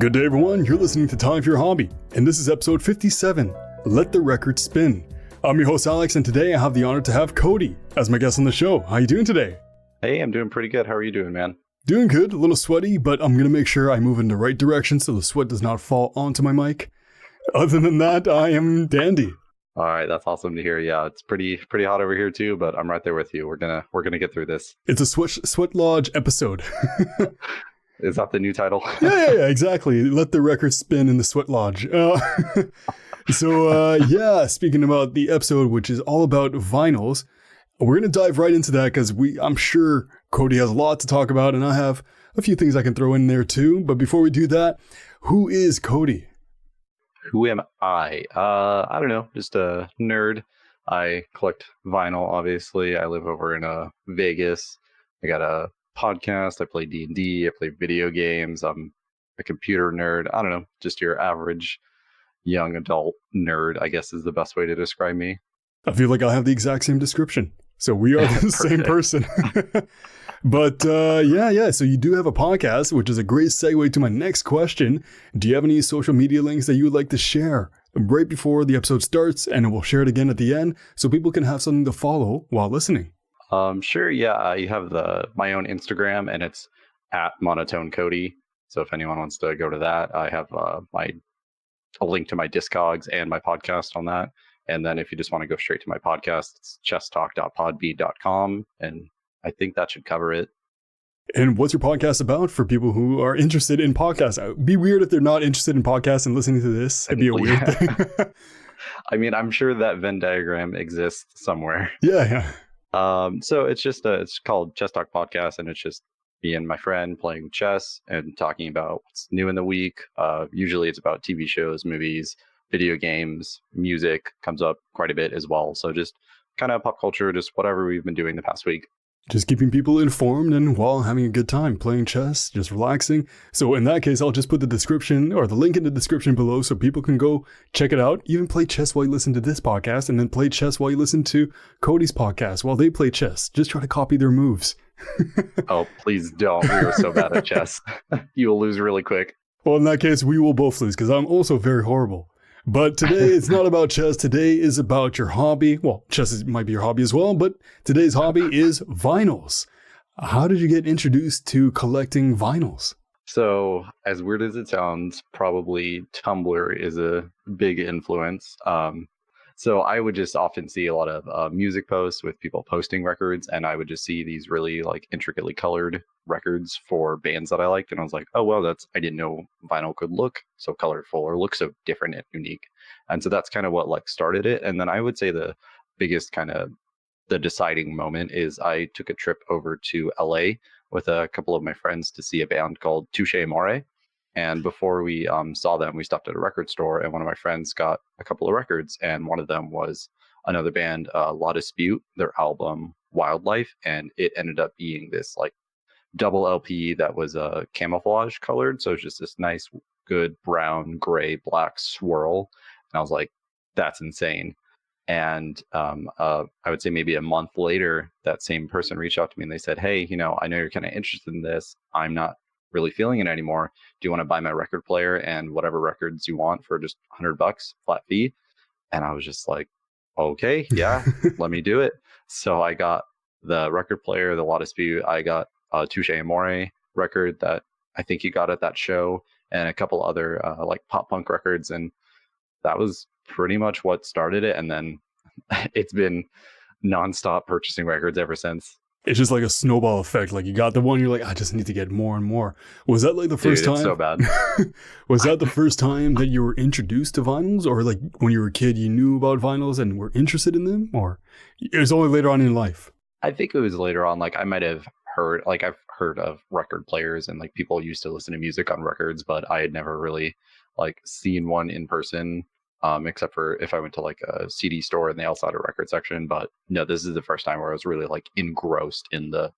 Good day, everyone. You're listening to Time for Your Hobby, and this is episode 57, Let the Record Spin. I'm your host, Alex, and today I have the honor to have Cody as my guest on the show. How you doing today? Hey, I'm doing pretty good. How are you doing, man? Doing good, a little sweaty, but I'm going to make sure I move in the right direction so the sweat does not fall onto my mic. Other than that, I am dandy. All right, that's awesome to hear. Yeah, it's pretty hot over here too, but I'm right there with you. We're gonna get through this. It's a Sweat Lodge episode. Is that the new title? Yeah, exactly. Let the record spin in the Sweat Lodge. Speaking about the episode, which is all about vinyls, we're going to dive right into that because I'm sure Cody has a lot to talk about, and I have a few things I can throw in there too. But before we do that, who is Cody? Who am I? I don't know, just a nerd. I collect vinyl, obviously. I live over in Vegas. I got a podcast. I play D&D. I play video games. I'm a computer nerd. I don't know, just your average young adult nerd, I guess is the best way to describe me. I feel like I have the exact same description. So we are the same person. But so you do have a podcast, which is a great segue to my next question. Do you have any social media links that you would like to share right before the episode starts? And we'll share it again at the end so people can have something to follow while listening. Sure. Yeah, I have my own Instagram, and it's at Monotone Cody. So if anyone wants to go to that, I have a link to my Discogs and my podcast on that. And then if you just want to go straight to my podcast, it's chesstalk.podbean.com, and I think that should cover it. And what's your podcast about for people who are interested in podcasts? It'd be weird if they're not interested in podcasts and listening to this. It'd be a weird thing. I mean, I'm sure that Venn diagram exists somewhere. Yeah. So it's called Chess Talk Podcast, and it's just me and my friend playing chess and talking about what's new in the week. Usually it's about TV shows, movies, video games, music comes up quite a bit as well. So just kind of pop culture, just whatever we've been doing the past week. Just keeping people informed and while having a good time playing chess, just relaxing. So in that case, I'll just put the description or the link in the description below so people can go check it out. Even play chess while you listen to this podcast, and then play chess while you listen to Cody's podcast while they play chess. Just try to copy their moves. Oh, please don't. We are so bad at chess. You will lose really quick. Well, in that case, we will both lose because I'm also very horrible. But today it's not about chess. Today is about your hobby. Well, might be your hobby as well, but today's hobby is vinyls. How did you get introduced to collecting vinyls? So, as weird as it sounds, probably Tumblr is a big influence. So I would just often see a lot of music posts with people posting records, and I would just see these really like intricately colored records for bands that I liked, and I was like, oh well, I didn't know vinyl could look so colorful or look so different and unique. And so that's kind of what like started it. And then I would say the biggest kind of the deciding moment is I took a trip over to LA with a couple of my friends to see a band called Touche Amore. And before we saw them, we stopped at a record store, and one of my friends got a couple of records, and one of them was another band, La Dispute, their album Wildlife, and it ended up being this like double LP that was camouflage colored, so it's just this nice, good brown, gray, black swirl. And I was like, that's insane. And I would say maybe a month later, that same person reached out to me and they said, hey, I know you're kind of interested in this. I'm not really feeling it anymore. Do you want to buy my record player and whatever records you want for just $100 flat fee? And I was just like, okay, yeah, let me do it. So I got the record player, the La Dispute. I got a Touche Amore record that I think you got at that show, and a couple other like pop punk records. And that was pretty much what started it. And then it's been nonstop purchasing records ever since. It's just like a snowball effect. Like you got the one, you're like, I just need to get more and more. Was that like the first time? It's so bad. Was that the first time that you were introduced to vinyls, or like when you were a kid, you knew about vinyls and were interested in them, or it was only later on in life? I think it was later on. Like I might have heard, like I've heard of record players and like people used to listen to music on records, but I had never really like seen one in person. Except for if I went to like a CD store and they also had a record section. But no, this is the first time where I was really like engrossed in the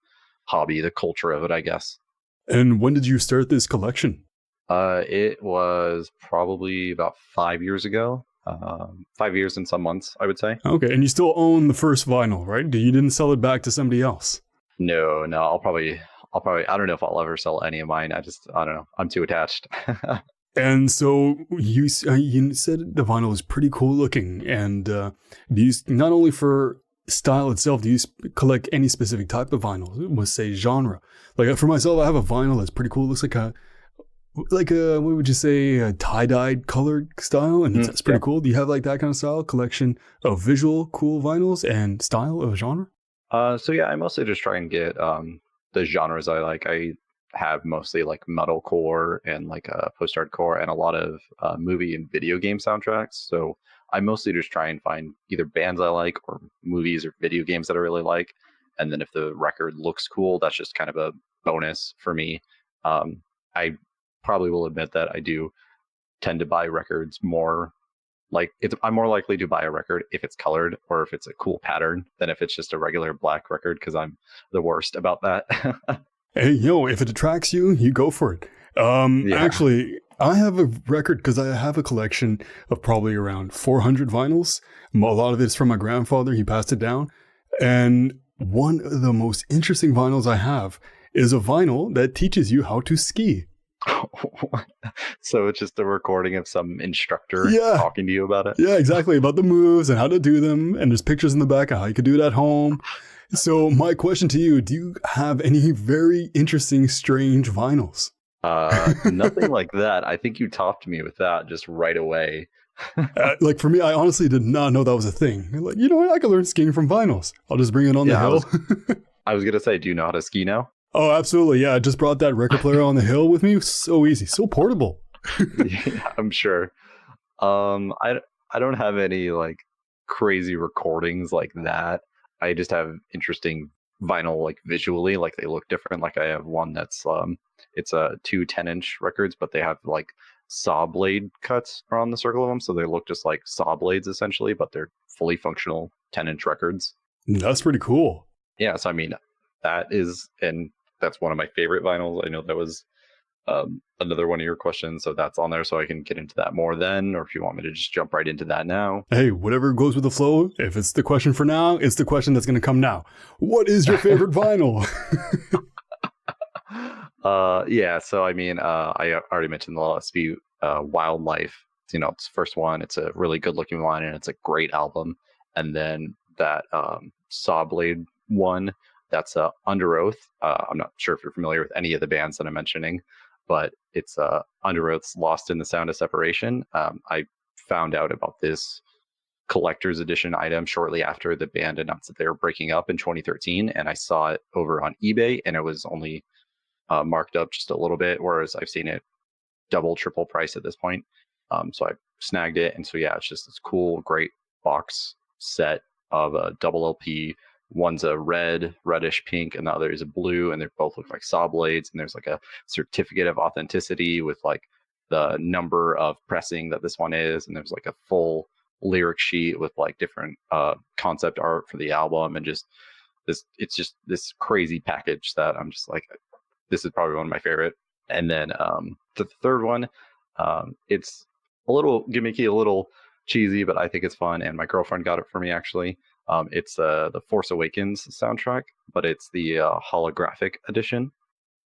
hobby, the culture of it, I guess. And when did you start this collection? It was probably about 5 years ago. 5 years and some months, I would say. Okay, and you still own the first vinyl, right? You didn't sell it back to somebody else? No, I'll probably, I don't know if I'll ever sell any of mine. I don't know. I'm too attached. And so you said the vinyl is pretty cool looking. And do you, not only for style itself, do you collect any specific type of vinyl? Let's say genre. Like for myself, I have a vinyl that's pretty cool. It looks like a what would you say, a tie-dyed colored style, and it's pretty cool. Do you have like that kind of style collection of visual cool vinyls and style of genre? So yeah, I mostly just try and get the genres I like. I have mostly like metalcore and like post-hardcore and a lot of movie and video game soundtracks. So I mostly just try and find either bands I like or movies or video games that I really like. And then if the record looks cool, that's just kind of a bonus for me. I probably will admit that I do tend to buy records more I'm more likely to buy a record if it's colored or if it's a cool pattern than if it's just a regular black record, because I'm the worst about that. Hey, if it attracts you, you go for it. Actually, I have a record because I have a collection of probably around 400 vinyls. A lot of it's from my grandfather. He passed it down. And one of the most interesting vinyls I have is a vinyl that teaches you how to ski. So it's just a recording of some instructor talking to you about it? Yeah, exactly. About the moves and how to do them. And there's pictures in the back of how you could do it at home. So my question to you, do you have any very interesting, strange vinyls? Nothing like that. I think you topped me with that just right away. Like for me, I honestly did not know that was a thing. Like, you know what? I could learn skiing from vinyls. I'll just bring it on the hill. I was going to say, do you know how to ski now? Oh, absolutely. Yeah, I just brought that record player on the hill with me. So easy, so portable. Yeah, I'm sure. I don't have any like crazy recordings like that. I just have interesting vinyl, like visually, like they look different. Like I have one that's it's a 2 10-inch records, but they have like saw blade cuts around the circle of them, so they look just like saw blades essentially, but they're fully functional 10-inch records. That's pretty cool. Yeah, so I mean, that's one of my favorite vinyls. I know that was another one of your questions, so that's on there, so I can get into that more then, or if you want me to just jump right into that now. Hey, whatever goes with the flow. If it's the question for now, it's the question that's going to come now. What is your favorite vinyl? Yeah, so I mean, I already mentioned the LSP Wildlife. It's the first one. It's a really good looking one, and it's a great album. And then that Sawblade one, that's Under Oath. I'm not sure if you're familiar with any of the bands that I'm mentioning, but it's Under Oath's Lost in the Sound of Separation. I found out about this collector's edition item shortly after the band announced that they were breaking up in 2013, and I saw it over on eBay, and it was only marked up just a little bit, whereas I've seen it double, triple price at this point. So I snagged it, and so yeah, it's just this cool, great box set of a double LP. One's a reddish pink, and the other is a blue, and they both look like saw blades. And there's like a certificate of authenticity with like the number of pressing that this one is, and there's like a full lyric sheet with like different concept art for the album, and just this. It's just this crazy package that I'm just like, this is probably one of my favorite. And then the third one, it's a little gimmicky, a little cheesy, but I think it's fun. And my girlfriend got it for me, actually. It's the Force Awakens soundtrack, but it's the holographic edition.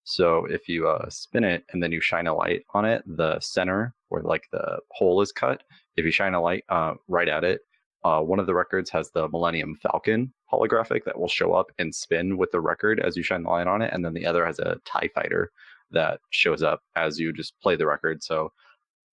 So if you spin it and then you shine a light on it, the center where like the hole is cut, if you shine a light right at it, one of the records has the Millennium Falcon holographic that will show up and spin with the record as you shine the light on it. And then the other has a TIE fighter that shows up as you just play the record. So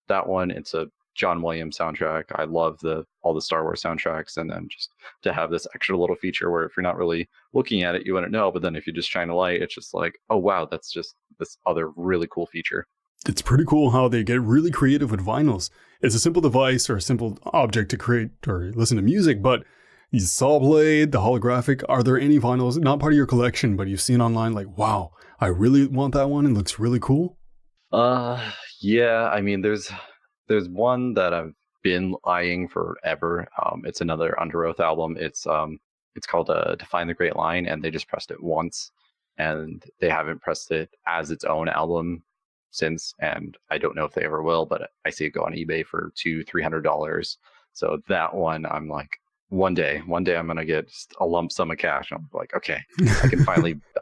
that one, it's a John Williams soundtrack. I love all the Star Wars soundtracks, and then just to have this extra little feature where if you're not really looking at it, you wouldn't know. But then if you just shine a light, it's just like, oh wow, that's just this other really cool feature. It's pretty cool how they get really creative with vinyls. It's a simple device or a simple object to create or listen to music, but the saw blade, the holographic, are there any vinyls, not part of your collection, but you've seen online like, wow, I really want that one and it looks really cool? Yeah, I mean, there's one that I've been eyeing forever. It's another Under Oath album. It's called Define the Great Line, and they just pressed it once, and they haven't pressed it as its own album since, and I don't know if they ever will, but I see it go on eBay for $200-300. So that one, I'm like, one day I'm gonna get just a lump sum of cash. I'm like, okay, I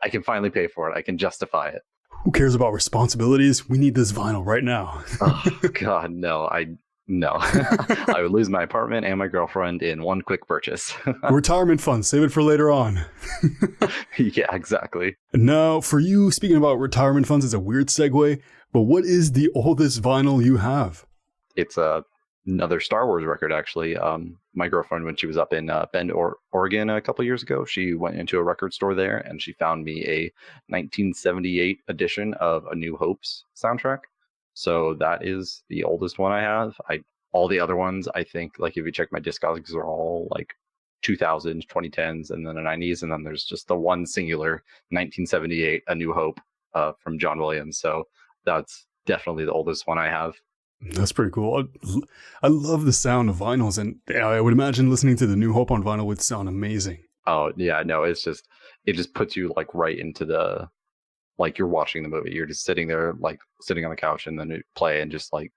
can finally pay for it. I can justify it. Who cares about responsibilities? We need this vinyl right now. Oh God, no! No, I would lose my apartment and my girlfriend in one quick purchase. Retirement fund, save it for later on. Yeah, exactly. Now, for you, speaking about retirement funds, it's a weird segue, but what is the oldest vinyl you have? It's another Star Wars record, actually. My girlfriend, when she was up in Bend, Oregon, a couple years ago, she went into a record store there and she found me a 1978 edition of A New Hope's soundtrack. So that is the oldest one I have. All the other ones, I think, like if you check my discogs, are all like 2000s, 2010s, and then the 90s, and then there's just the one singular 1978 A New Hope from John Williams. So that's definitely the oldest one I have. That's pretty cool. I love the sound of vinyls, and I would imagine listening to the New Hope on vinyl would sound amazing. Oh yeah, no, it just puts you like right into the, like you're watching the movie. You're just sitting there, like sitting on the couch, and then it play, and just like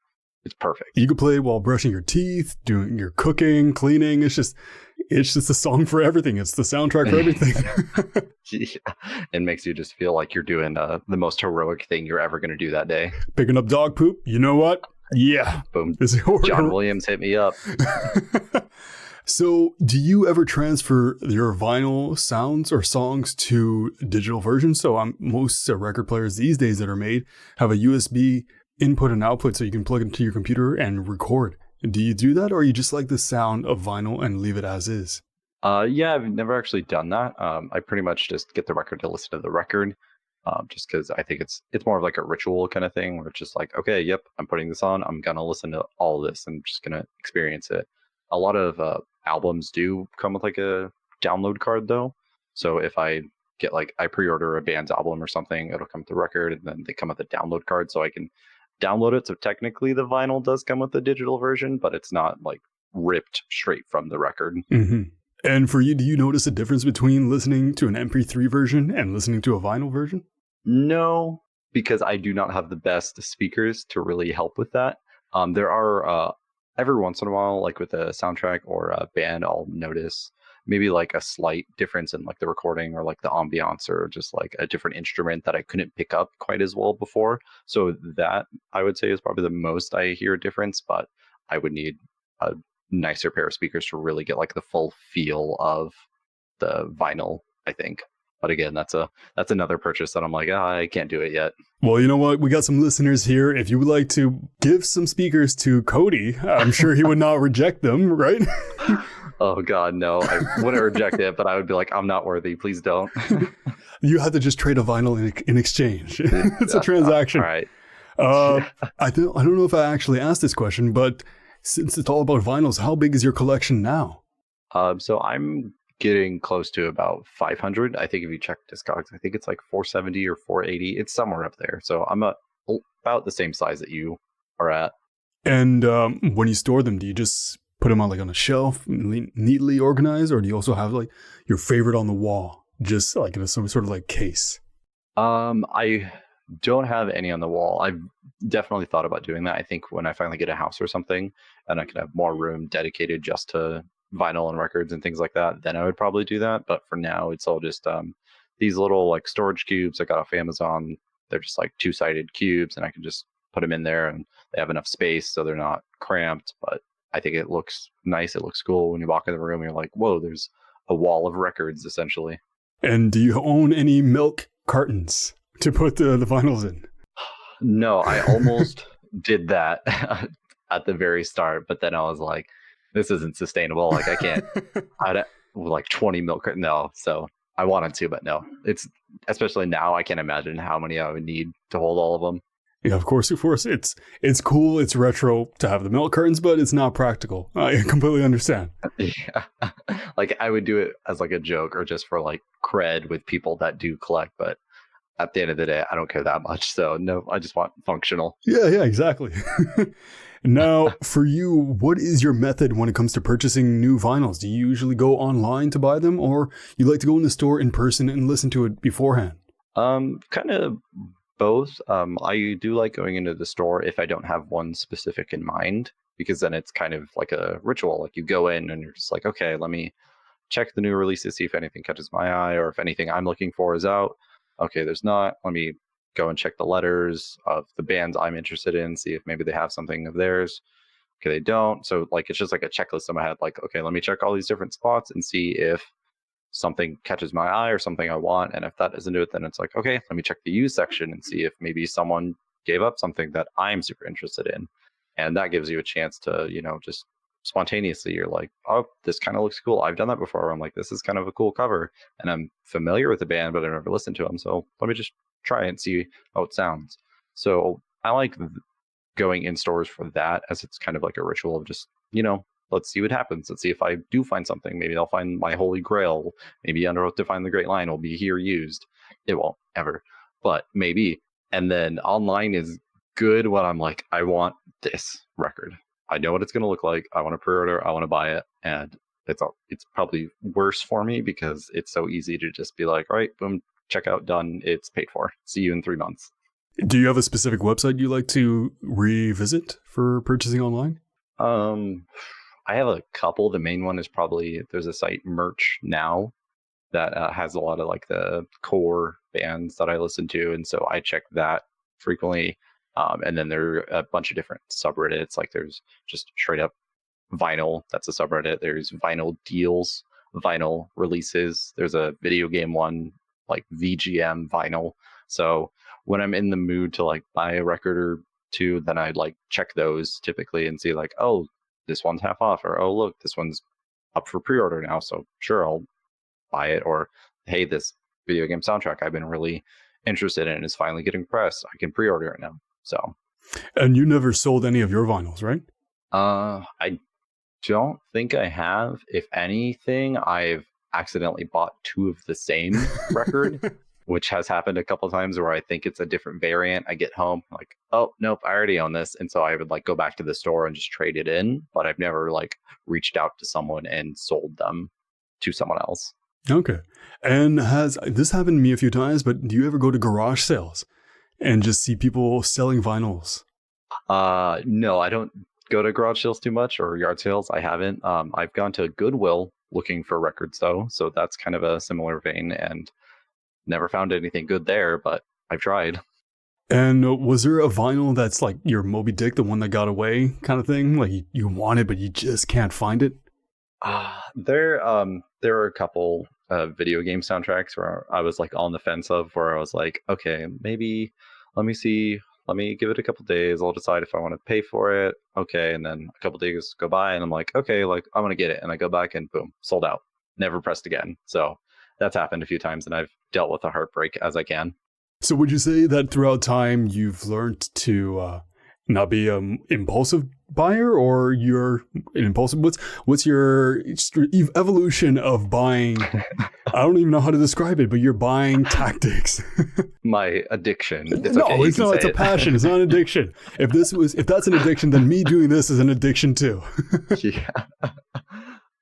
it's perfect. You could play it while brushing your teeth, doing your cooking, cleaning. It's just a song for everything. It's the soundtrack for everything. Yeah. It makes you just feel like you're doing the most heroic thing you're ever going to do that day. Picking up dog poop. You know what? Yeah. Boom. John Williams hit me up. So, do you ever transfer your vinyl sounds or songs to digital versions? So, most record players these days that are made have a USB input and output so you can plug it into your computer and record. Do you do that, or you just like the sound of vinyl and leave it as is? Yeah, I've never actually done that. I pretty much just get the record to listen to the record, just because I think it's more of like a ritual kind of thing where it's just like, okay, yep, I'm putting this on. I'm gonna listen to all this. I'm just gonna experience it. A lot of albums do come with like a download card though. So if I get like I pre-order a band's album or something, it'll come with the record, and then they come with a download card, so I can download it. So technically, the vinyl does come with the digital version, but it's not like ripped straight from the record. Mm-hmm. And for you, do you notice a difference between listening to an MP3 version and listening to a vinyl version? No, because I do not have the best speakers to really help with that. There are every once in a while, like with a soundtrack or a band, I'll notice maybe like a slight difference in like the recording or like the ambiance or just like a different instrument that I couldn't pick up quite as well before. So that I would say is probably the most I hear a difference, but I would need a nicer pair of speakers to really get like the full feel of the vinyl, I think. But again, that's another purchase that I'm like, I can't do it yet. Well, you know what? We got some listeners here. If you would like to give some speakers to Cody, I'm sure he would not reject them, right? Oh God, no! I wouldn't reject it, but I would be like, I'm not worthy. Please don't. You have to just trade a vinyl in exchange. It's a transaction. All right. I don't know if I actually asked this question, but since it's all about vinyls, how big is your collection now? So I'm getting close to about 500. I think if you check Discogs, I think it's like 470 or 480. It's somewhere up there. So I'm about the same size that you are at. And when you store them, do you just put them on like on a shelf, neatly organized, or do you also have like your favorite on the wall, just like in some sort of like case? I don't have any on the wall. I've definitely thought about doing that. I think when I finally get a house or something and I can have more room dedicated just to vinyl and records and things like that, then I would probably do that. But for now, it's all just these little like storage cubes I got off Amazon. They're just like two-sided cubes, and I can just put them in there, and they have enough space so they're not cramped. But I think it looks nice. It looks cool when you walk in the room. You're like, whoa, there's a wall of records essentially. And do you own any milk cartons to put the vinyls in? No, I almost did that at the very start, but then I was like, this isn't sustainable. Like I can't, I'd like 20 milk. No. So I wanted to, but no, it's especially now, I can't imagine how many I would need to hold all of them. Yeah, of course. It's cool. It's retro to have the milk cartons, but it's not practical. I completely understand. Yeah. Like I would do it as like a joke or just for like cred with people that do collect, but at the end of the day, I don't care that much. So no, I just want functional. Yeah, exactly. Now, for you, what is your method when it comes to purchasing new vinyls? Do you usually go online to buy them, or you like to go in the store in person and listen to it beforehand? Kind of both. I do like going into the store if I don't have one specific in mind, because then it's kind of like a ritual. Like you go in and you're just like, okay, let me check the new releases, see if anything catches my eye, or if anything I'm looking for is out. Okay, there's not. Let me go and check the letters of the bands I'm interested in, see if maybe they have something of theirs. Okay, they don't. So like it's just like a checklist in my head. Like, okay, let me check all these different spots and see if something catches my eye or something I want. And if that doesn't do it, then it's like, okay, let me check the used section and see if maybe someone gave up something that I'm super interested in. And that gives you a chance to, just spontaneously, you're like, oh, this kind of looks cool. I've done that before. I'm like, this is kind of a cool cover. And I'm familiar with the band, but I've never listened to them. So let me just try it and see how it sounds. So I like going in stores for that, as it's kind of like a ritual of just, let's see what happens. Let's see if I do find something. Maybe I'll find my holy grail. Maybe Under Oath to Find the Great Line will be here used. It won't ever, but maybe. And then online is good when I'm like, I want this record. I know what it's going to look like. I want to pre-order. I want to buy it. And it's probably worse for me because it's so easy to just be like, all right, boom, checkout done. It's paid for. See you in 3 months. Do you have a specific website you like to revisit for purchasing online? I have a couple. The main one is probably, there's a site, Merch Now, that has a lot of like the core bands that I listen to. And so I check that frequently. And then there are a bunch of different subreddits. Like there's just straight up vinyl. That's a subreddit. There's vinyl deals, vinyl releases. There's a video game one, like VGM vinyl. So when I'm in the mood to like buy a record or two, then I'd like check those typically and see like, oh, this one's half off, or oh, look, this one's up for pre-order now. So sure, I'll buy it. Or hey, this video game soundtrack I've been really interested in is finally getting pressed. I can pre-order it now. So. And you never sold any of your vinyls, right? I don't think I have. If anything, I've accidentally bought 2 of the same record, which has happened a couple of times where I think it's a different variant. I get home like, oh, nope, I already own this. And so I would like go back to the store and just trade it in. But I've never like reached out to someone and sold them to someone else. Okay. And has this happened to me a few times, but do you ever go to garage sales and just see people selling vinyls? No, I don't go to garage sales too much, or yard sales. I haven't. I've gone to Goodwill looking for records though. So that's kind of a similar vein, and never found anything good there, but I've tried. And was there a vinyl that's like your Moby Dick, the one that got away kind of thing? Like you want it, but you just can't find it? There are a couple video game soundtracks where I was like on the fence of, where I was like, okay, maybe let me see. Let me give it a couple days. I'll decide if I want to pay for it. Okay. And then a couple days go by and I'm like, okay, like I want to get it. And I go back and boom, sold out. Never pressed again. So that's happened a few times and I've dealt with the heartbreak as I can. So would you say that throughout time you've learned to not be an impulsive buyer, or you're an impulsive? What's your evolution of buying? I don't even know how to describe it, but your buying tactics. My addiction. It's not. It's a passion. It's not an addiction. If that's an addiction, then me doing this is an addiction too. Yeah.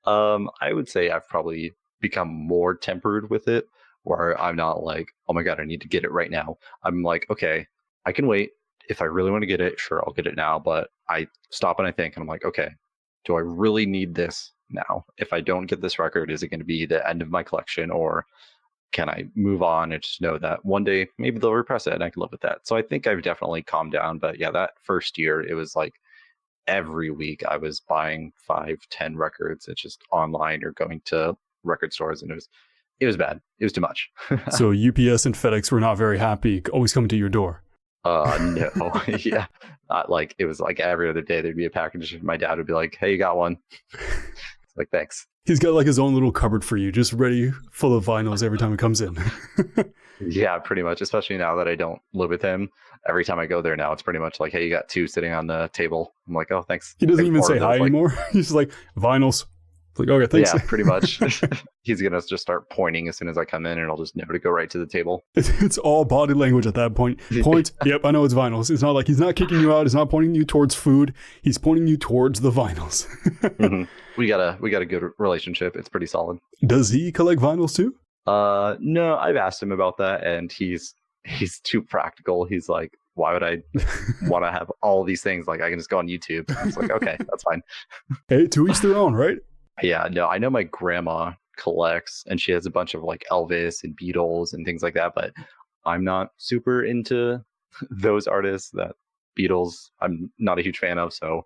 I would say I've probably become more tempered with it, where I'm not like, oh my God, I need to get it right now. I'm like, okay, I can wait. If I really want to get it, sure, I'll get it now. But I stop and I think, and I'm like, okay, do I really need this now? If I don't get this record, is it going to be the end of my collection, or can I move on and just know that one day maybe they'll repress it and I can live with that? So I think I've definitely calmed down. But yeah, that first year, it was like every week I was buying 5-10 records. It's just online or going to record stores, and it was bad. It was too much. So UPS and FedEx were not very happy always coming to your door. No. Yeah. Like it was like every other day there'd be a package. My dad would be like, hey, you got one. It's like, thanks. He's got like his own little cupboard for you, just ready, full of vinyls every time it comes in. Yeah, pretty much. Especially now that I don't live with him. Every time I go there now, it's pretty much like, hey, you got 2 sitting on the table. I'm like, oh, thanks. He doesn't even say hi anymore. He's like, vinyls. It's like, okay, thanks. Yeah, pretty much. He's going to just start pointing as soon as I come in, and I'll just know to go right to the table. It's all body language at that point. Point. Yep, I know it's vinyls. It's not like he's not kicking you out. He's not pointing you towards food. He's pointing you towards the vinyls. Mm-hmm. We got a good relationship. It's pretty solid. Does he collect vinyls too? No, I've asked him about that, and he's too practical. He's like, why would I want to have all these things? Like, I can just go on YouTube. It's like, okay, that's fine. Hey, to each their own, right? Yeah, no, I know my grandma collects, and she has a bunch of like Elvis and Beatles and things like that. But I'm not super into those artists. That Beatles, I'm not a huge fan of. So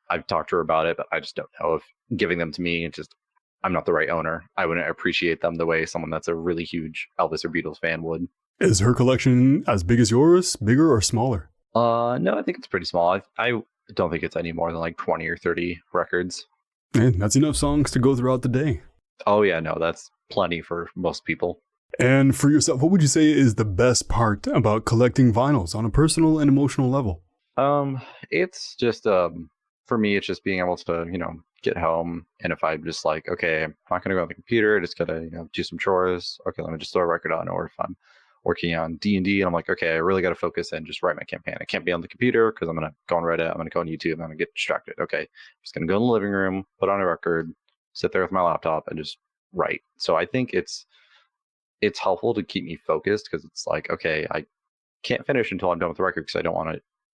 I've talked to her about it, but I just don't know if giving them to me, just I'm not the right owner. I wouldn't appreciate them the way someone that's a really huge Elvis or Beatles fan would. Is her collection as big as yours, bigger or smaller? No, I think it's pretty small. I don't think it's any more than like 20 or 30 records. And that's enough songs to go throughout the day. Oh yeah, no, that's plenty for most people. And for yourself, what would you say is the best part about collecting vinyls on a personal and emotional level? It's just for me, it's just being able to, get home, and if I'm just like, okay, I'm not gonna go on the computer, just gotta, do some chores. Okay, let me just throw a record on. Or if I'm working on D&D and I'm like, okay, I really got to focus and just write my campaign. I can't be on the computer because I'm gonna go on Reddit, I'm gonna go on YouTube, I'm gonna get distracted. Okay, I'm just gonna go in the living room, put on a record, sit there with my laptop, and just write. So I think it's helpful to keep me focused, because it's like, okay, I can't finish until I'm done with the record, because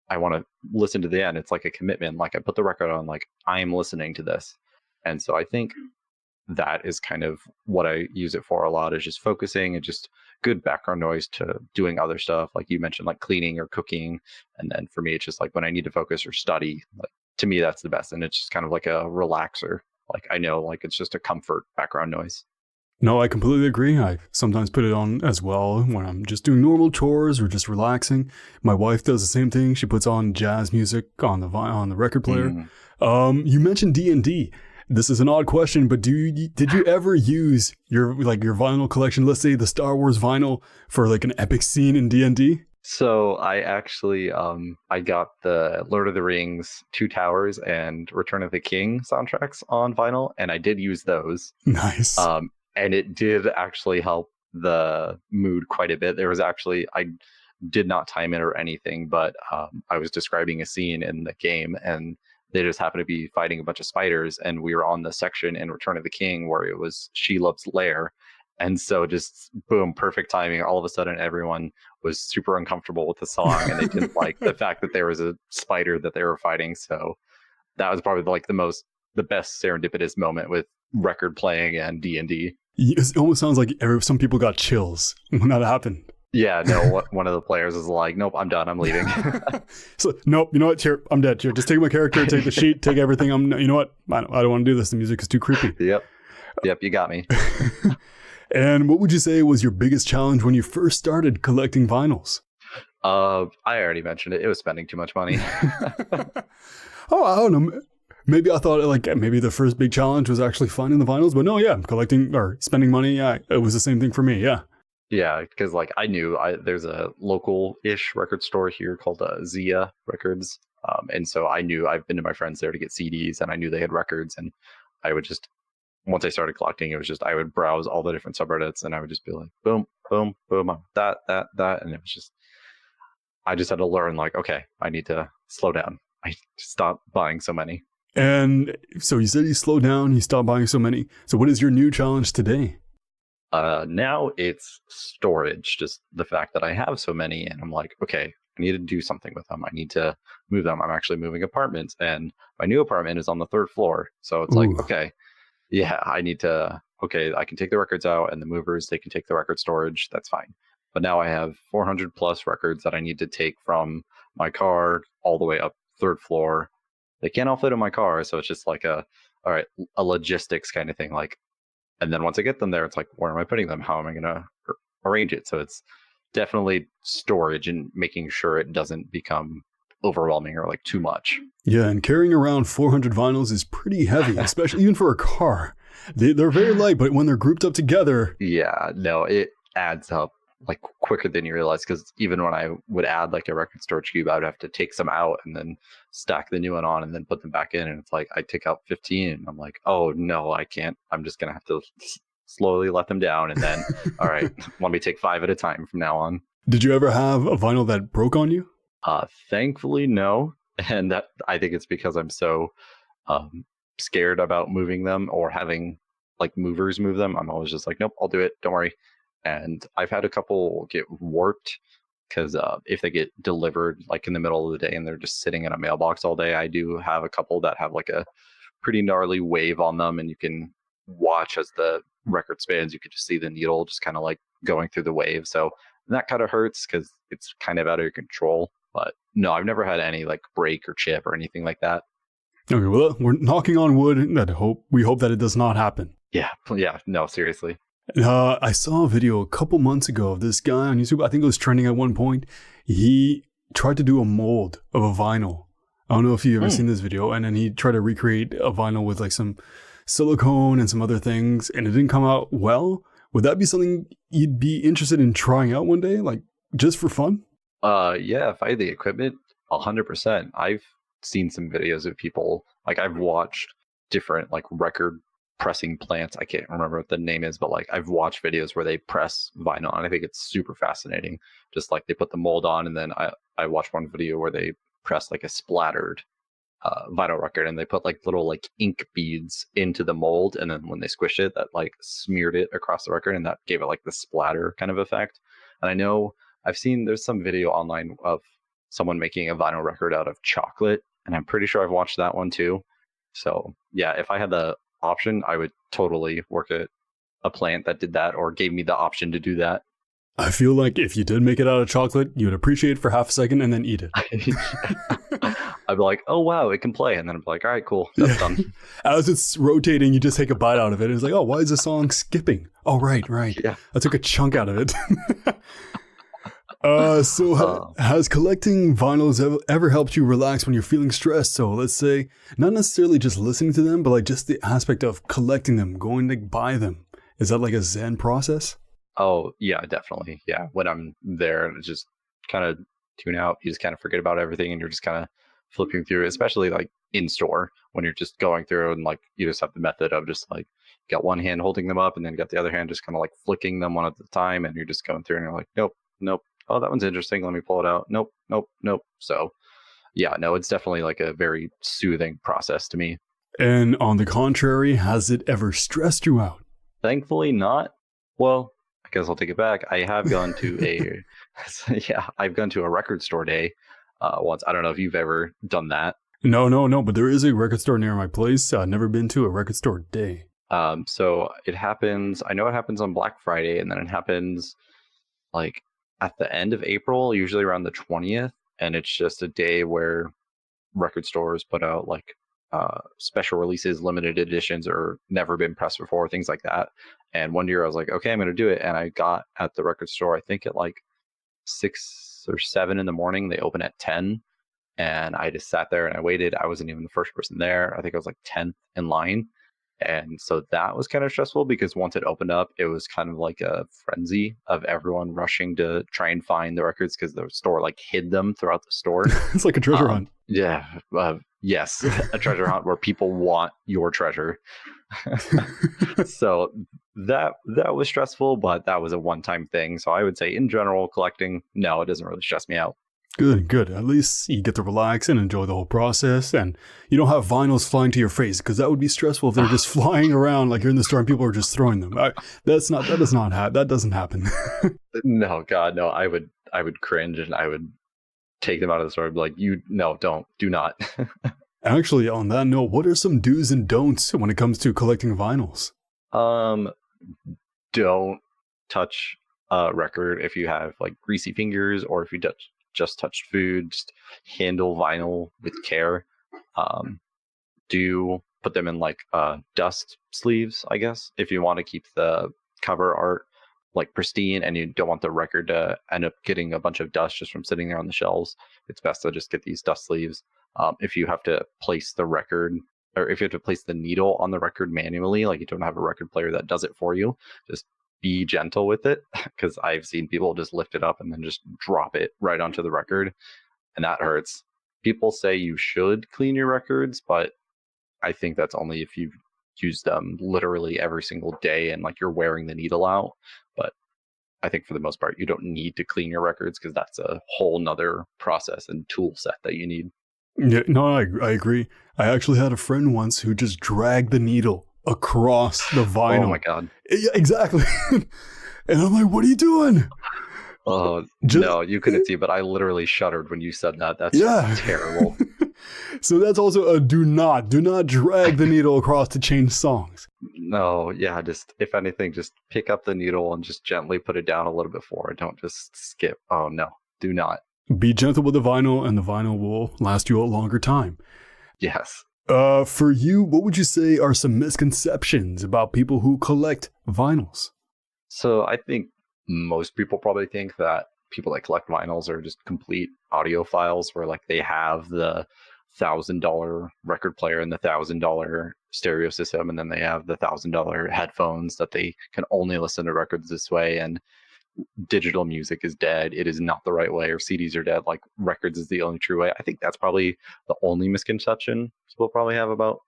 I want to listen to the end. It's like a commitment. Like I put the record on, like I'm listening to this. And so I think that is kind of what I use it for a lot, is just focusing and just good background noise to doing other stuff. Like you mentioned, like cleaning or cooking. And then for me, it's just like when I need to focus or study, like to me, that's the best. And it's just kind of like a relaxer. Like I know, like it's just a comfort background noise. No, I completely agree. I sometimes put it on as well when I'm just doing normal chores or just relaxing. My wife does the same thing. She puts on jazz music on the record player. You mentioned D&D. This is an odd question, but did you ever use your vinyl collection, let's say the Star Wars vinyl, for like an epic scene in D&D? So I actually I got the Lord of the Rings, Two Towers, and Return of the King soundtracks on vinyl, and I did use those. Nice. And it did actually help the mood quite a bit. There was actually, I did not time it or anything, but I was describing a scene in the game, and they just happened to be fighting a bunch of spiders, and we were on the section in Return of the King where it was Shelob's lair. And so just boom, perfect timing. All of a sudden, everyone was super uncomfortable with the song, and they didn't like the fact that there was a spider that they were fighting. So that was probably like the best serendipitous moment with record playing and D&D. It almost sounds like some people got chills when that happened. Yeah, no, one of the players is like, nope, I'm done, I'm leaving. So, nope, you know what? Here, I'm dead. Here, just take my character, take the sheet, take everything. You know what? I don't want to do this. The music is too creepy. Yep, you got me. And what would you say was your biggest challenge when you first started collecting vinyls? I already mentioned it. It was spending too much money. Oh, I don't know. Maybe I thought maybe the first big challenge was actually finding the vinyls, but no, yeah, collecting or spending money. Yeah, it was the same thing for me. Yeah. Yeah, because like I knew there's a local-ish record store here called Zia Records, and so I knew I've been to my friends there to get CDs, and I knew they had records, and I would just, once I started collecting, it was just I would browse all the different subreddits, and I would just be like, boom, boom, boom, that, and it was just, I just had to learn like, okay, I need to slow down. I stopped buying so many. And so you said you slowed down, you stopped buying so many. So what is your new challenge today? Now it's storage, just the fact that I have so many, and I'm like, okay, I need to do something with them. I need to move them. I'm actually moving apartments, and my new apartment is on the 3rd floor. So it's like, okay, yeah, I need to, okay, I can take the records out, and the movers, they can take the record storage. That's fine. But now I have 400 plus records that I need to take from my car all the way up 3rd floor. They can't all fit in my car, so it's just like all right, a logistics kind of thing. Like, and then once I get them there, it's like, where am I putting them? How am I going to arrange it? So it's definitely storage and making sure it doesn't become overwhelming or like too much. Yeah, and carrying around 400 vinyls is pretty heavy, especially even for a car. They're very light, but when they're grouped up together, yeah, no, it adds up like quicker than you realize, because even when I would add like a record storage cube, I would have to take some out and then stack the new one on and then put them back in, and it's like I take out 15 and I'm like, oh no, I can't, I'm just gonna have to slowly let them down, and then all right, let me take 5 at a time from now on. Did you ever have a vinyl that broke on you? Thankfully no, and that, I think it's because I'm so scared about moving them or having like movers move them. I'm always just like, nope, I'll do it, don't worry. And I've had a couple get warped because if they get delivered like in the middle of the day and they're just sitting in a mailbox all day, I do have a couple that have like a pretty gnarly wave on them, and you can watch as the record spins, you could just see the needle just kind of like going through the wave. So And that kind of hurts because it's kind of out of your control. But no, I've never had any like break or chip or anything like that. Okay, well, we're knocking on wood. We hope that it does not happen. Yeah, no, seriously. I saw a video a couple months ago of this guy on YouTube. I think it was trending at one point. He tried to do a mold of a vinyl. I don't know if you've ever seen this video. And then he tried to recreate a vinyl with like some silicone and some other things, and it didn't come out well. Would that be something you'd be interested in trying out one day, like just for fun? Yeah, if I had the equipment, 100%. I've seen some videos of people, like I've watched different like record pressing plants. I can't remember what the name is, but like I've watched videos where they press vinyl, and I think it's super fascinating. Just like they put the mold on, and then I watched one video where they press like a splattered vinyl record, and they put like little like ink beads into the mold, and then when they squish it, that like smeared it across the record, and that gave it like the splatter kind of effect. And I know I've seen there's some video online of someone making a vinyl record out of chocolate, and I'm pretty sure I've watched that one too. So yeah, if I had the option, I would totally work at a plant that did that or gave me the option to do that. I feel like if you did make it out of chocolate, you would appreciate it for half a second and then eat it. I'd be like, oh wow, it can play, and then I'm like, all right, cool, that's done. As it's rotating, you just take a bite out of it. And it's like, oh, why is the song skipping? Oh, right. Yeah. I took a chunk out of it. Has collecting vinyls ever helped you relax when you're feeling stressed? So let's say not necessarily just listening to them, but like just the aspect of collecting them, going to buy them. Is that like a Zen process? Oh yeah, definitely. Yeah, when I'm there, just kind of tune out. You just kind of forget about everything, and you're just kind of flipping through, especially like in store when you're just going through, and like you just have the method of just like you got one hand holding them up, and then you got the other hand just kind of like flicking them one at a time, and you're just going through, and you're like, nope. Oh, that one's interesting. Let me pull it out. Nope. So yeah, no, it's definitely like a very soothing process to me. And on the contrary, has it ever stressed you out? Thankfully not. Well, I guess I'll take it back. I have gone to I've gone to a record store day once. I don't know if you've ever done that. No, but there is a record store near my place. I've never been to a record store day. So it happens, I know it happens on Black Friday, and then it happens like at the end of April, usually around the 20th. And it's just a day where record stores put out like special releases, limited editions, or never been pressed before, things like that. And one year I was like, okay, I'm going to do it. And I got at the record store, I think at like 6 or 7 in the morning. They open at 10. And I just sat there and I waited. I wasn't even the first person there. I think I was like 10th in line. And so that was kind of stressful because once it opened up, it was kind of like a frenzy of everyone rushing to try and find the records because the store like hid them throughout the store. It's like a treasure hunt. Yeah. Yes. A treasure hunt where people want your treasure. So that was stressful, but that was a one-time thing. So I would say in general, collecting, no, it doesn't really stress me out. Good. At least you get to relax and enjoy the whole process, and you don't have vinyls flying to your face because that would be stressful if they're just flying around like you're in the store and people are just throwing them. That doesn't happen. No, God, no. I would cringe, and I would take them out of the store and be like, do not. Actually, on that note, what are some do's and don'ts when it comes to collecting vinyls? Don't touch a record if you have like greasy fingers, or if you just touched food. Just handle vinyl with care. Do put them in like dust sleeves, I guess, if you want to keep the cover art like pristine and you don't want the record to end up getting a bunch of dust just from sitting there on the shelves. It's best to just get these dust sleeves. If you have to place the record, or if you have to place the needle on the record manually, like you don't have a record player that does it for you, just be gentle with it, because I've seen people just lift it up and then just drop it right onto the record, and that hurts. People say you should clean your records, but I think that's only if you use them literally every single day and like you're wearing the needle out. But I think for the most part, you don't need to clean your records because that's a whole nother process and tool set that you need. Yeah, no, I agree. I actually had a friend once who just dragged the needle across the vinyl. Oh my God. Yeah, exactly. And I'm like, what are you doing? Oh, no, you couldn't see, but I literally shuddered when you said that. That's just terrible. So that's also a do not drag the needle across to change songs. No, yeah, just if anything, just pick up the needle and just gently put it down a little bit forward. Don't just skip. Oh no, do not. Be gentle with the vinyl, and the vinyl will last you a longer time. Yes. For you, what would you say are some misconceptions about people who collect vinyls? So I think most people probably think that people that collect vinyls are just complete audiophiles, where like they have the $1,000 record player and the $1,000 stereo system, and then they have the $1,000 headphones that they can only listen to records this way. And digital music is dead. It is not the right way, or CDs are dead. Like records is the only true way. I think that's probably the only misconception people probably have about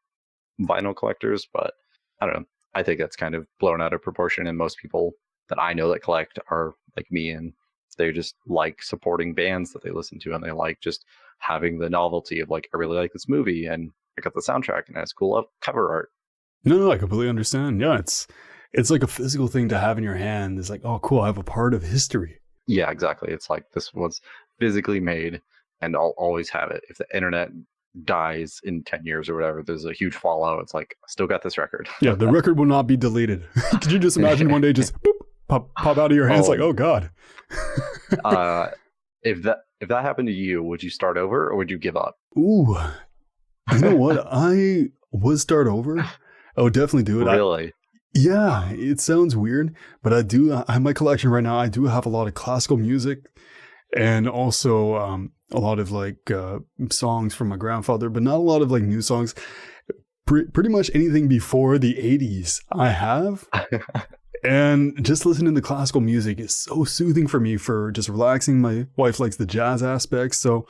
vinyl collectors, but I don't know. I think that's kind of blown out of proportion. And most people that I know that collect are like me, and they just like supporting bands that they listen to, and they like just having the novelty of like, I really like this movie, and I got the soundtrack, and it has cool cover art. No, I completely understand. Yeah, it's like a physical thing to have in your hand. It's like, oh, cool, I have a part of history. Yeah, exactly. It's like this was physically made, and I'll always have it. If the internet dies in 10 years or whatever, there's a huge fallout. It's like, I still got this record. Yeah, the record will not be deleted. Could you just imagine one day just boop, pop out of your hands like, oh God. If that happened to you, would you start over or would you give up? Ooh, you know what? I would start over. I would definitely do it. Really? Yeah, it sounds weird, but I have my collection right now. I do have a lot of classical music, and also a lot of like songs from my grandfather, but not a lot of like new songs. Pretty much anything before the 80s I have. And just listening to classical music is so soothing for me for just relaxing. My wife likes the jazz aspects. So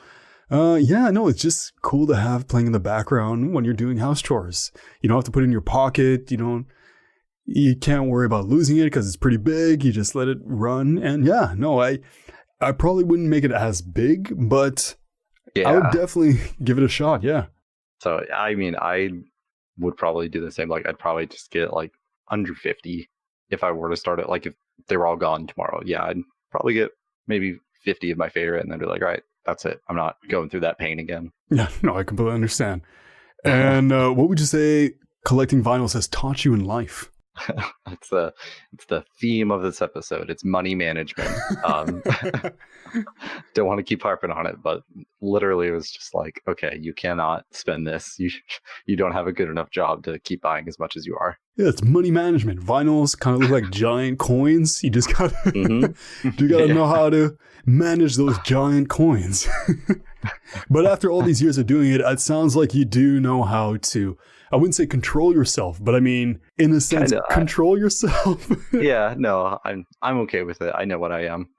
yeah, no, it's just cool to have playing in the background when you're doing house chores. You don't have to put it in your pocket. You can't worry about losing it because it's pretty big. You just let it run. And yeah, no, I probably wouldn't make it as big, but Yeah. I would definitely give it a shot. Yeah. So, I mean, I would probably do the same. Like, I'd probably just get like under 50 if I were to start it. Like, if they were all gone tomorrow, yeah, I'd probably get maybe 50 of my favorite and then be like, all right, that's it. I'm not going through that pain again. Yeah, no, I completely understand. And what would you say collecting vinyls has taught you in life? It's the theme of this episode. It's money management. Don't want to keep harping on it, but literally it was just like, okay, you cannot spend this. You don't have a good enough job to keep buying as much as you are. Yeah, it's money management. Vinyls kind of look like giant coins. You just gotta you gotta know how to manage those giant coins. But after all these years of doing it, it sounds like you do know how to, I wouldn't say control yourself, but I mean, in a sense, control yourself. Yeah, no, I'm okay with it. I know what I am.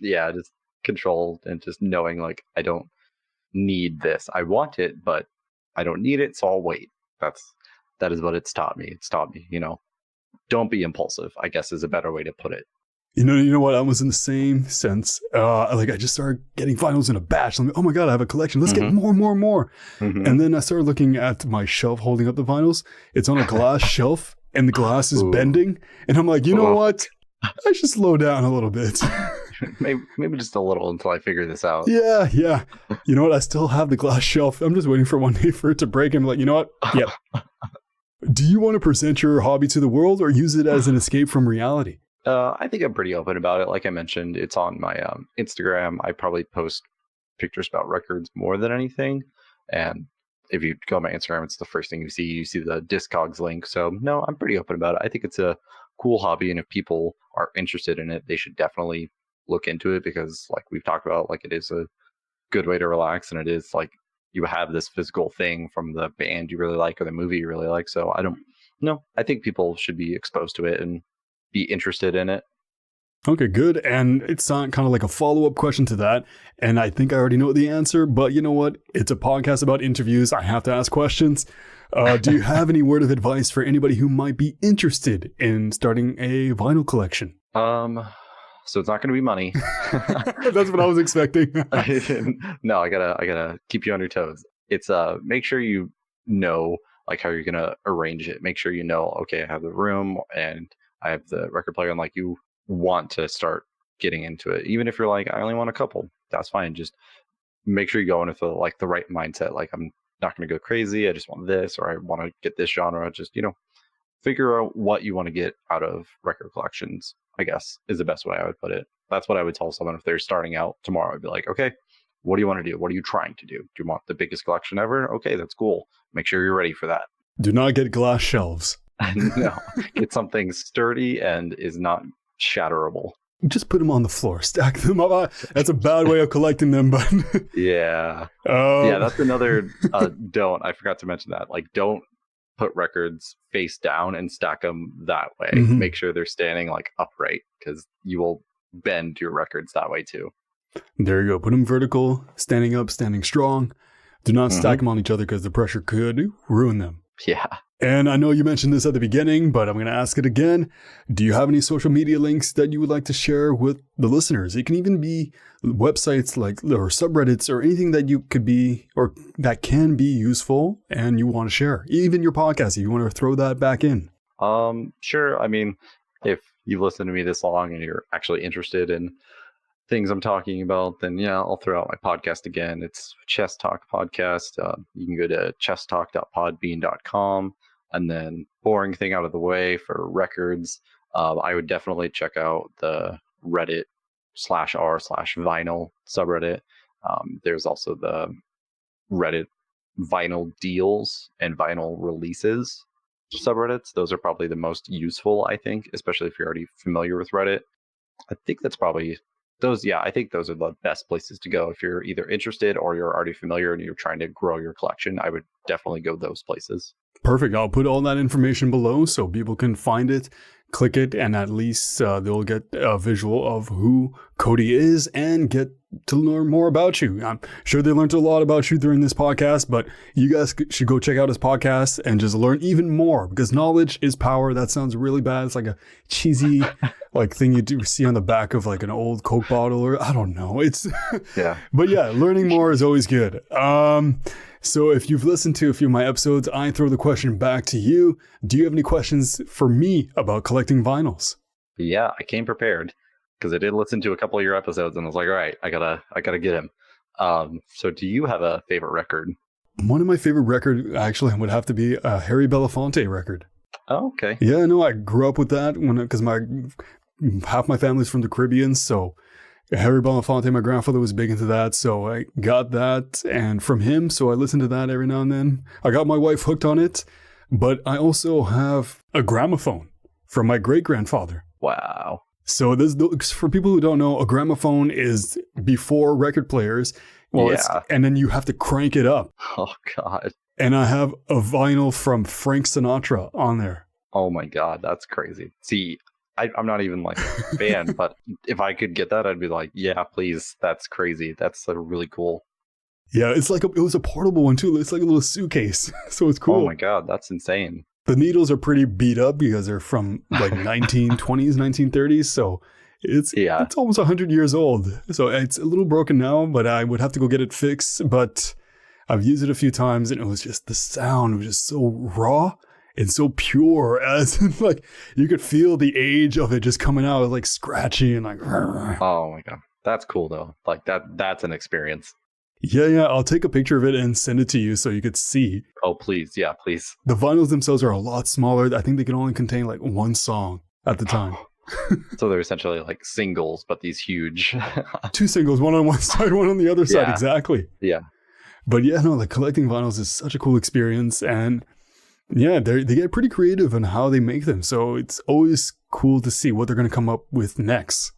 Yeah, just control and just knowing like I don't need this. I want it, but I don't need it, so I'll wait. That is what it's taught me. It's taught me, don't be impulsive, I guess is a better way to put it. You know what? I was in the same sense. Like I just started getting vinyls in a batch. I'm like, oh my God, I have a collection. Let's get more. And then I started looking at my shelf holding up the vinyls. It's on a glass shelf and the glass is bending. And I'm like, you know what? I should slow down a little bit. maybe just a little until I figure this out. Yeah. You know what? I still have the glass shelf. I'm just waiting for one day for it to break. And I'm like, you know what? Yep. Do you want to present your hobby to the world or use it as an escape from reality? I think I'm pretty open about it. Like I mentioned, it's on my Instagram. I probably post pictures about records more than anything. And if you go on my Instagram, it's the first thing you see. You see the Discogs link. So no, I'm pretty open about it. I think it's a cool hobby. And if people are interested in it, they should definitely look into it because like we've talked about, like it is a good way to relax. And it is like you have this physical thing from the band you really like or the movie you really like. So I think people should be exposed to it and be interested in it. Okay, good. And it's not kind of like a follow-up question to that. And I think I already know the answer, but you know what? It's a podcast about interviews. I have to ask questions. Do you have any word of advice for anybody who might be interested in starting a vinyl collection? So it's not going to be money. That's what I was expecting. No, I gotta keep you on your toes. It's make sure you know like how you're gonna arrange it. Make sure you know, okay, I have the room and I have the record player, and like you want to start getting into it. Even if you're like, I only want a couple, that's fine. Just make sure you go in with the right mindset. Like I'm not going to go crazy. I just want this, or I want to get this genre. Just, figure out what you want to get out of record collections, I guess, is the best way I would put it. That's what I would tell someone if they're starting out tomorrow. I'd be like, okay, what do you want to do? What are you trying to do? Do you want the biggest collection ever? Okay, that's cool. Make sure you're ready for that. Do not get glass shelves. No, get something sturdy and is not shatterable. Just put them on the floor, stack them up. That's a bad way of collecting them, but yeah. Yeah, that's another don't. I forgot to mention that. Like, don't put records face down and stack them that way. Mhm. Make sure they're standing like upright, because you will bend your records that way too. There you go. Put them vertical, standing up, standing strong. Do not stack them on each other because the pressure could ruin them. Yeah. And I know you mentioned this at the beginning, but I'm going to ask it again. Do you have any social media links that you would like to share with the listeners? It can even be websites like or subreddits or anything that you could be or that can be useful and you want to share. Even your podcast, if you want to throw that back in. Sure. I mean, if you've listened to me this long and you're actually interested in things I'm talking about, then yeah, I'll throw out my podcast again. It's Chess Talk Podcast. You can go to chesstalk.podbean.com. And then, boring thing out of the way, for records, I would definitely check out the Reddit /r/vinyl subreddit. There's also the Reddit vinyl deals and vinyl releases subreddits. Those are probably the most useful, I think, especially if you're already familiar with Reddit. I think that's probably those. Yeah, I think those are the best places to go if you're either interested or you're already familiar and you're trying to grow your collection. I would definitely go those places. Perfect. I'll put all that information below so people can find it, click it, and at least they'll get a visual of who Cody is and get to learn more about you. I'm sure they learned a lot about you during this podcast, but you guys should go check out his podcast and just learn even more, because knowledge is power. That sounds really bad. It's like a cheesy like thing you do see on the back of like an old Coke bottle, or I don't know. It's yeah. But yeah, learning more is always good. So if you've listened to a few of my episodes, I throw the question back to you. Do you have any questions for me about collecting vinyls? Yeah, I came prepared because I did listen to a couple of your episodes and I was like, all right, I gotta get him. So do you have a favorite record? One of my favorite records actually would have to be a Harry Belafonte record. Oh, okay. Yeah, no, I grew up with that because half my family's from the Caribbean, so Harry Belafonte, my grandfather was big into that, so I got that and from him, so I listen to that every now and then. I got my wife hooked on it, but I also have a gramophone from my great-grandfather. Wow. So this, for people who don't know, a gramophone is before record players. Well, yeah. And then you have to crank it up. Oh, God. And I have a vinyl from Frank Sinatra on there. Oh, my God. That's crazy. See, I'm not even like a fan, but if I could get that, I'd be like, yeah, please. That's crazy. That's really cool. Yeah, it's like it was a portable one too. It's like a little suitcase, so it's cool. Oh my God, that's insane. The needles are pretty beat up because they're from like 1920s, 1930s. So it's almost 100 years old. So it's a little broken now, but I would have to go get it fixed. But I've used it a few times, and it was just the sound was just so raw. It's so pure, as in, like you could feel the age of it just coming out, like scratchy and like. Oh my God, that's cool though. Like that's an experience. Yeah. I'll take a picture of it and send it to you so you could see. Oh please, yeah, please. The vinyls themselves are a lot smaller. I think they can only contain like one song at the time. So they're essentially like singles, but these huge. 2 singles, one on one side, one on the other side. Exactly. Yeah. But yeah, no, like collecting vinyls is such a cool experience, and. Yeah, they get pretty creative in how they make them. So it's always cool to see what they're going to come up with next.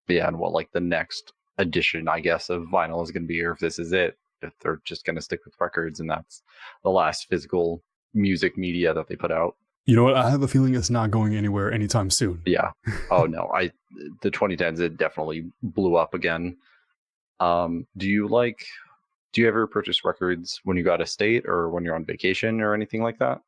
Yeah, and what like the next edition, I guess, of vinyl is going to be, or if this is it, if they're just going to stick with records and that's the last physical music media that they put out. You know what? I have a feeling it's not going anywhere anytime soon. Yeah. Oh, no. The 2010s, it definitely blew up again. Do you ever purchase records when you go out of state or when you're on vacation or anything like that?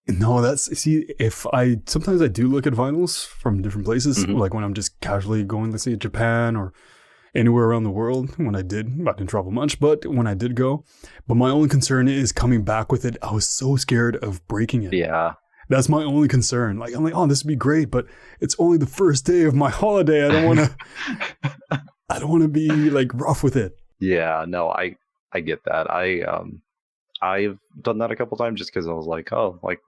No, sometimes I do look at vinyls from different places, like when I'm just casually going, let's say Japan or anywhere around the world. I didn't travel much, but when I did go. But my only concern is coming back with it. I was so scared of breaking it. Yeah. That's my only concern. Like, I'm like, oh, this would be great, but it's only the first day of my holiday. I don't want to be like rough with it. Yeah, no, I get that. I've done that a couple times just because I was like, oh, like,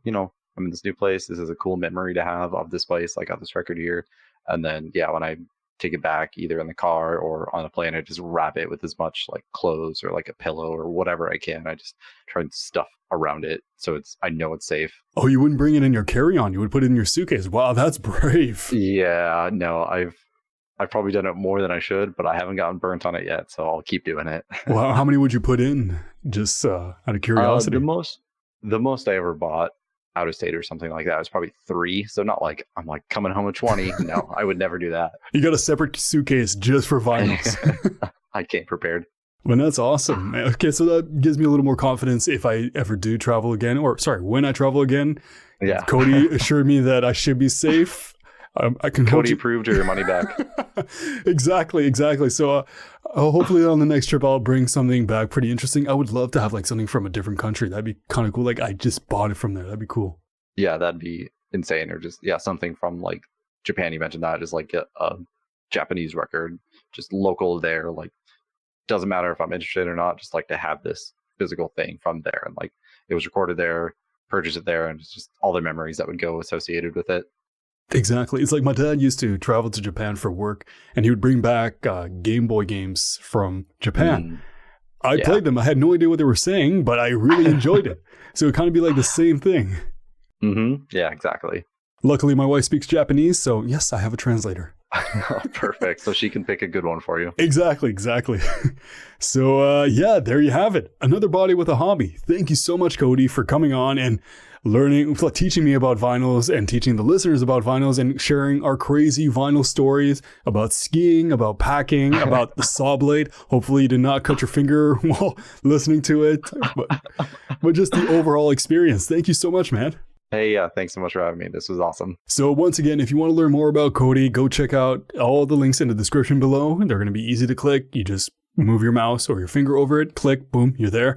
I'm in this new place. This is a cool memory to have of this place. I got this record here. And then, yeah, when I take it back either in the car or on a plane, I just wrap it with as much like clothes or like a pillow or whatever I can. I just try and stuff around it so I know it's safe. Oh, you wouldn't bring it in your carry-on. You would put it in your suitcase. Wow, that's brave. Yeah, no, I've probably done it more than I should, but I haven't gotten burnt on it yet, so I'll keep doing it. Wow, how many would you put in? Just out of curiosity. The most I ever bought out of state or something like that was probably 3. So not like I'm like coming home with 20. No, I would never do that. You got a separate suitcase just for vinyls. I came prepared. Well, that's awesome. Okay, so that gives me a little more confidence if I ever do travel again, when I travel again. Yeah. Cody assured me that I should be safe. I can Cody approved your money back. Exactly. So hopefully on the next trip, I'll bring something back pretty interesting. I would love to have like something from a different country. That'd be kind of cool. Like I just bought it from there. That'd be cool. Yeah, that'd be insane. Or just, something from like Japan. You mentioned that, just like a Japanese record, just local there. Like, doesn't matter if I'm interested or not, just like to have this physical thing from there. And like it was recorded there, purchased it there, and it's just all the memories that would go associated with it. Exactly. It's like my dad used to travel to Japan for work, and he would bring back Game Boy games from Japan. I played them. I had no idea what they were saying, but I really enjoyed it. So it kind of be like the same thing. Mm-hmm. Yeah, exactly. Luckily, my wife speaks Japanese, so yes, I have a translator. Oh, perfect. So she can pick a good one for you. Exactly. So yeah, there you have it. Another body with a hobby. Thank you so much, Cody, for coming on and teaching me about vinyls and teaching the listeners about vinyls and sharing our crazy vinyl stories about skiing, about packing, about the saw blade. Hopefully you did not cut your finger while listening to it, but just the overall experience. Thank you so much, man. Hey, yeah, thanks so much for having me. This was awesome. So once again, if you want to learn more about Cody, go check out all the links in the description below. They're going to be easy to click. You just move your mouse or your finger over it, click, boom, you're there.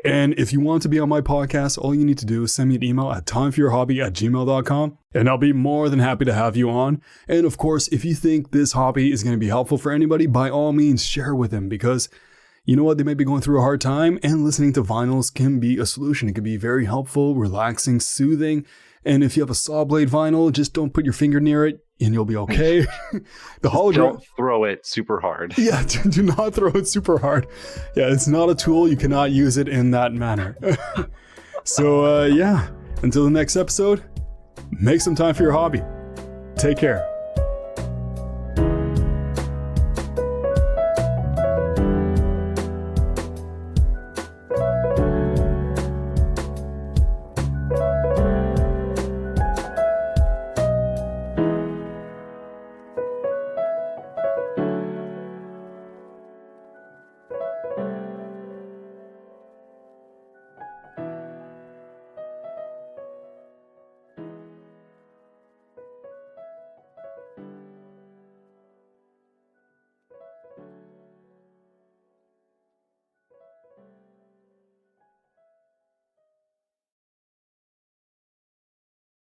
And if you want to be on my podcast, all you need to do is send me an email at timeforyourhobby@gmail.com, and I'll be more than happy to have you on. And of course, if you think this hobby is going to be helpful for anybody, by all means, share with them, because you know what? They may be going through a hard time, and listening to vinyls can be a solution. It can be very helpful, relaxing, soothing. And if you have a saw blade vinyl, just don't put your finger near it and you'll be okay. The hologram. Don't throw it super hard. Yeah, do not throw it super hard. Yeah, it's not a tool. You cannot use it in that manner. So yeah, until the next episode, make some time for your hobby. Take care.